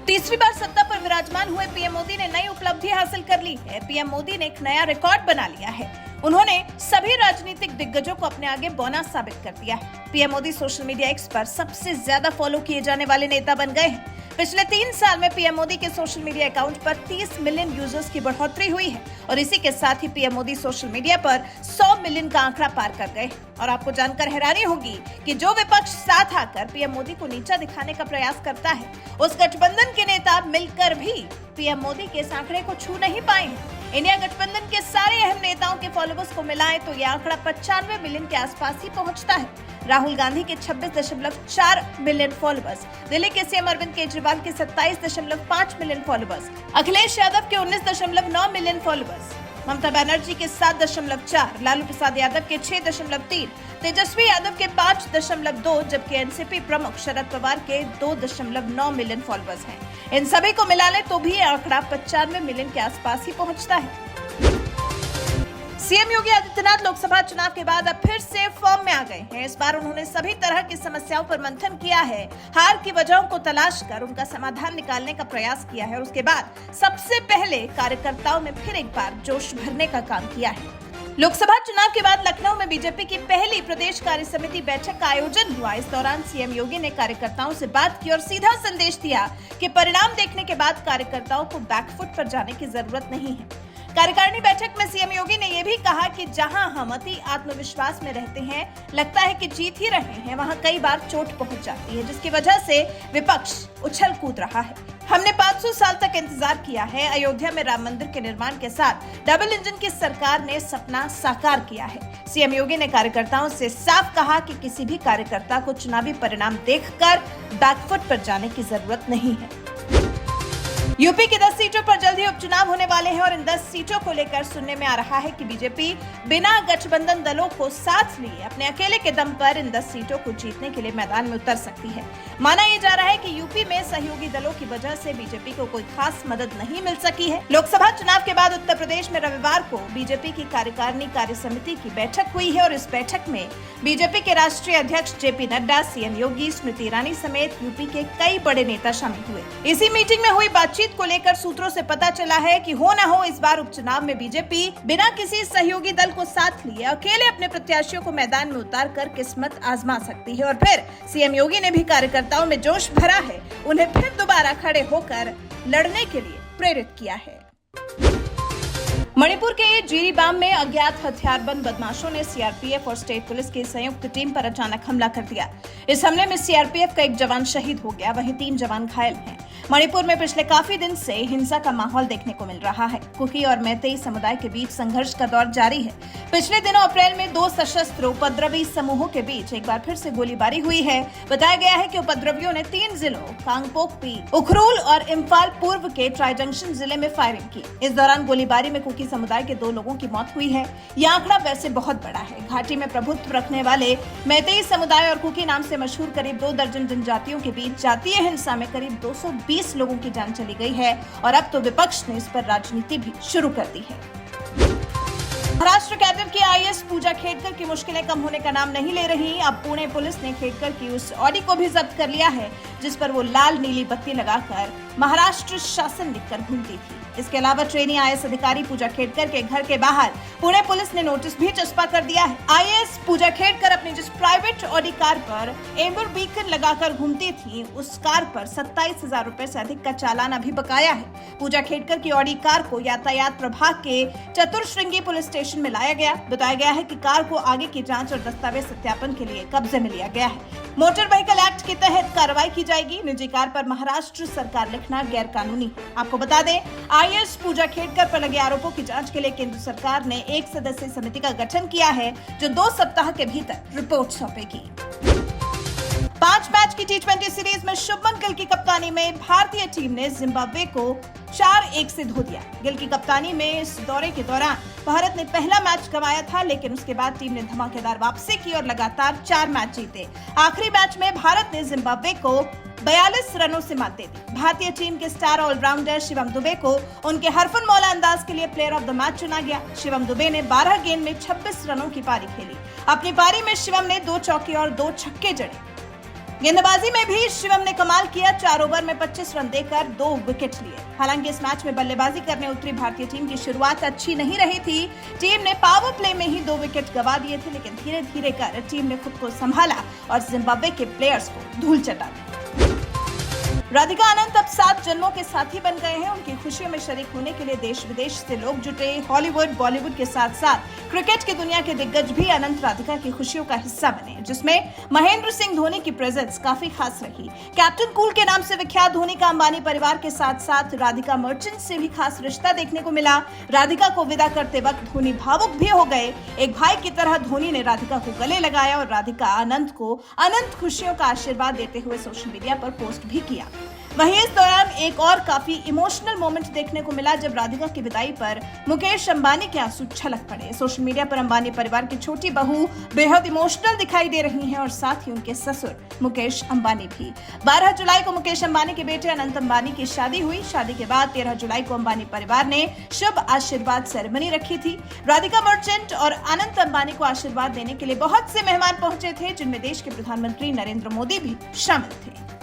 तीसरी बार सत्ता पर विराजमान हुए पीएम मोदी ने नई उपलब्धि हासिल कर ली है। पीएम मोदी ने एक नया रिकॉर्ड बना लिया है। उन्होंने सभी राजनीतिक दिग्गजों को अपने आगे बौना साबित कर दिया है। PM Modi social media x पर सबसे ज्यादा फॉलो किए जाने वाले नेता बन गए हैं। पिछले 3 साल में पीएम मोदी के सोशल मीडिया अकाउंट पर 30 मिलियन यूजर्स की बढ़ोतरी हुई है और इसी के साथ ही पीएम मोदी सोशल मीडिया पर 100 मिलियन का आंकड़ा पार कर गए। और आपको जानकर हैरानी होगी कि जो विपक्ष साथ आकर पीएम मोदी को नीचा दिखाने का प्रयास करता है, उस गठबंधन के नेता मिलकर भी पीएम मोदी के इस आंकड़े को छू नहीं पाए हैं। इंडिया गठबंधन के सारे अहम नेताओं के फॉलोवर्स को मिलाएं तो यह आंकड़ा 95 मिलियन के आसपास ही पहुंचता है। राहुल गांधी के 26.4 मिलियन फॉलोवर्स, दिल्ली के सीएम अरविंद केजरीवाल के 27.5 मिलियन फॉलोवर्स, अखिलेश यादव के 19.9 मिलियन फॉलोवर्स, ममता बनर्जी के 7.4, लालू प्रसाद यादव के 6.3, तेजस्वी यादव के 5.2, जबकि एनसीपी प्रमुख शरद पवार के 2.9 मिलियन फॉलोवर्स हैं। इन सभी को मिला ले तो भी ये आंकड़ा 95 मिलियन के आसपास ही पहुंचता है। सीएम योगी आदित्यनाथ लोकसभा चुनाव के बाद अब फिर से फॉर्म में आ गए हैं। इस बार उन्होंने सभी तरह की समस्याओं पर मंथन किया है, हार की वजहों को तलाश कर उनका समाधान निकालने का प्रयास किया है और उसके बाद सबसे पहले कार्यकर्ताओं में फिर एक बार जोश भरने का काम किया है। लोकसभा चुनाव के बाद लखनऊ में बीजेपी की पहली प्रदेश कार्य समिति बैठक का आयोजन हुआ। इस दौरान सीएम योगी ने कार्यकर्ताओं से बात की और सीधा संदेश दिया कि परिणाम देखने के बाद कार्यकर्ताओं को बैकफुट पर जाने की जरूरत नहीं है। कार्यकारिणी बैठक में सीएम योगी ने यह भी कहा कि जहां हम अति आत्मविश्वास में रहते हैं, लगता है कि जीत ही रहे हैं, वहां कई बार चोट पहुंच जाती है, जिसकी वजह से विपक्ष उछल कूद रहा है। हमने 500 साल तक इंतजार किया है। अयोध्या में राम मंदिर के निर्माण के साथ डबल इंजन की सरकार ने सपना साकार किया है। सीएम योगी ने कार्यकर्ताओं से साफ कहा कि किसी भी कार्यकर्ता को चुनावी परिणाम देखकर बैकफुट पर जाने की जरूरत नहीं है। यूपी की 10 सीटों पर जल्द ही उपचुनाव होने वाले हैं और इन 10 सीटों को लेकर सुनने में आ रहा है कि बीजेपी बिना गठबंधन दलों को साथ लिए अपने अकेले के दम पर इन 10 सीटों को जीतने के लिए मैदान में उतर सकती है। माना यह जा रहा है कि यूपी में सहयोगी दलों की वजह से बीजेपी को कोई खास मदद नहीं मिल सकी है। लोकसभा चुनाव के बाद उत्तर प्रदेश में रविवार को बीजेपी की कार्यकारिणी कार्य समिति की बैठक हुई है और इस बैठक में बीजेपी के राष्ट्रीय अध्यक्ष जेपी नड्डा, सीएम योगी, स्मृति ईरानी समेत यूपी के कई बड़े नेता शामिल हुए। इसी मीटिंग में हुई बातचीत को लेकर सूत्रों से पता चला है कि हो न हो इस बार उपचुनाव में बीजेपी बिना किसी सहयोगी दल को साथ लिए अकेले अपने प्रत्याशियों को मैदान में उतार कर किस्मत आजमा सकती है। और फिर सीएम योगी ने भी कार्यकर्ताओं में जोश भरा है, उन्हें फिर दोबारा खड़े होकर लड़ने के लिए प्रेरित किया है। मणिपुर के जिरीबाम में अज्ञात हथियारबंद बदमाशों ने सीआरपीएफ और स्टेट पुलिस की संयुक्त टीम पर अचानक हमला कर दिया। इस हमले में सीआरपीएफ का एक जवान शहीद हो गया, वहीं 3 जवान घायल हैं। मणिपुर में पिछले काफी दिन से हिंसा का माहौल देखने को मिल रहा है। कुकी और मैतेई समुदाय के बीच संघर्ष का दौर जारी है। पिछले दिनों अप्रैल में 2 सशस्त्र उपद्रवी समूहों के बीच एक बार फिर से गोलीबारी हुई है। बताया गया है कि उपद्रवियों ने 3 जिलों कांगपोकपी, उखरूल और इम्फाल पूर्व के ट्राई जंक्शन जिले में फायरिंग की। इस दौरान गोलीबारी में कुकी समुदाय के 2 लोगों की मौत हुई है। यह आंकड़ा वैसे बहुत बड़ा है। घाटी में प्रभुत्व रखने वाले मैतेई समुदाय और कुकी नाम से मशहूर करीब 2 दर्जन जनजातियों के बीच जातीय हिंसा में करीब 220 लोगों की जान चली गई है और अब तो विपक्ष ने इस पर राजनीति भी शुरू कर दी है। महाराष्ट्र कैडर की आईएएस पूजा खेडकर की मुश्किलें कम होने का नाम नहीं ले रही। अब पुणे पुलिस ने खेडकर की उस ऑडी को भी जब्त कर लिया है जिस पर वो लाल नीली बत्ती लगाकर महाराष्ट्र शासन लिखकर घूमती थी। इसके अलावा ट्रेनी आईएएस अधिकारी पूजा खेडकर के घर के बाहर पुणे पुलिस ने नोटिस भी चस्पा कर दिया है। आईएएस पूजा खेडकर अपनी जिस प्राइवेट ऑडी कार पर एम्बर बीकन लगाकर घूमती थी, उस कार पर 27,000 रुपए से अधिक का चालान अभी बकाया है। पूजा खेडकर की ऑडी कार को यातायात प्रभाग के चतुर्श्रृंगी पुलिस स्टेशन में लाया गया। बताया गया है कि कार को आगे की जांच और दस्तावेज सत्यापन के लिए कब्जे में लिया गया है। मोटर व्हीकल एक्ट के तहत कार्रवाई की जाएगी। निजी कार पर महाराष्ट्र सरकार लिखना गैर कानूनी है। आपको बता दें, आईएएस पूजा खेडकर पर लगे आरोपों की जांच के लिए केंद्र सरकार ने 1 सदस्यीय समिति का गठन किया है जो 2 सप्ताह के भीतर रिपोर्ट सौंपेगी। 5 मैच की टी20 सीरीज में शुभमन गिल की कप्तानी में भारतीय टीम ने जिम्बाब्वे को 4-1 से धो दिया। गिल की कप्तानी में इस दौरे के दौरान भारत ने पहला मैच गंवाया था, लेकिन उसके बाद टीम ने धमाकेदार वापसी की और लगातार 4 मैच जीते। आखिरी मैच में भारत ने जिम्बाब्वे को 42 रनों से मात दे दी। भारतीय टीम के स्टार ऑलराउंडर शिवम दुबे को उनके हरफनमौला अंदाज के लिए प्लेयर ऑफ द मैच चुना गया। शिवम दुबे ने 12 गेंद में 26 रनों की पारी खेली। अपनी पारी में शिवम ने 2 चौके और 2 छक्के जड़े। गेंदबाजी में भी शिवम ने कमाल किया। 4 ओवर में 25 रन देकर 2 विकेट लिए। हालांकि इस मैच में बल्लेबाजी करने उतरी भारतीय टीम की शुरुआत अच्छी नहीं रही थी। टीम ने पावर प्ले में ही 2 विकेट गंवा दिए थे, लेकिन धीरे धीरे कर टीम ने खुद को संभाला और जिम्बाब्वे के प्लेयर्स को धूल चटा दी। राधिका अनंत अब 7 जन्मों के साथी बन गए हैं। उनकी खुशियों में शरीक होने के लिए देश विदेश से लोग जुटे। हॉलीवुड, बॉलीवुड के साथ साथ क्रिकेट की दुनिया के दिग्गज भी अनंत राधिका की खुशियों का हिस्सा बने, जिसमें महेंद्र सिंह धोनी की प्रेजेंस काफी खास रही। कैप्टन कूल के नाम से विख्यात धोनी का अंबानी परिवार के साथ साथ राधिका मर्चेंट से भी खास रिश्ता देखने को मिला। राधिका को विदा करते वक्त धोनी भावुक भी हो गए। एक भाई की तरह धोनी ने राधिका को गले लगाया और राधिका अनंत को अनंत खुशियों का आशीर्वाद देते हुए सोशल मीडिया पर पोस्ट भी किया। वहीं इस दौरान एक और काफी इमोशनल मोमेंट देखने को मिला, जब राधिका की विदाई पर मुकेश अंबानी के आंसू छलक पड़े। सोशल मीडिया पर अंबानी परिवार की छोटी बहू बेहद इमोशनल दिखाई दे रही हैं और साथ ही उनके ससुर मुकेश अंबानी भी। 12 जुलाई को मुकेश अंबानी के बेटे अनंत अंबानी की शादी हुई। शादी के बाद 13 जुलाई को अंबानी परिवार ने शुभ आशीर्वाद सेरेमनी रखी थी। राधिका मर्चेंट और अनंत अंबानी को आशीर्वाद देने के लिए बहुत से मेहमान पहुंचे थे, जिनमें देश के प्रधानमंत्री नरेंद्र मोदी भी शामिल थे।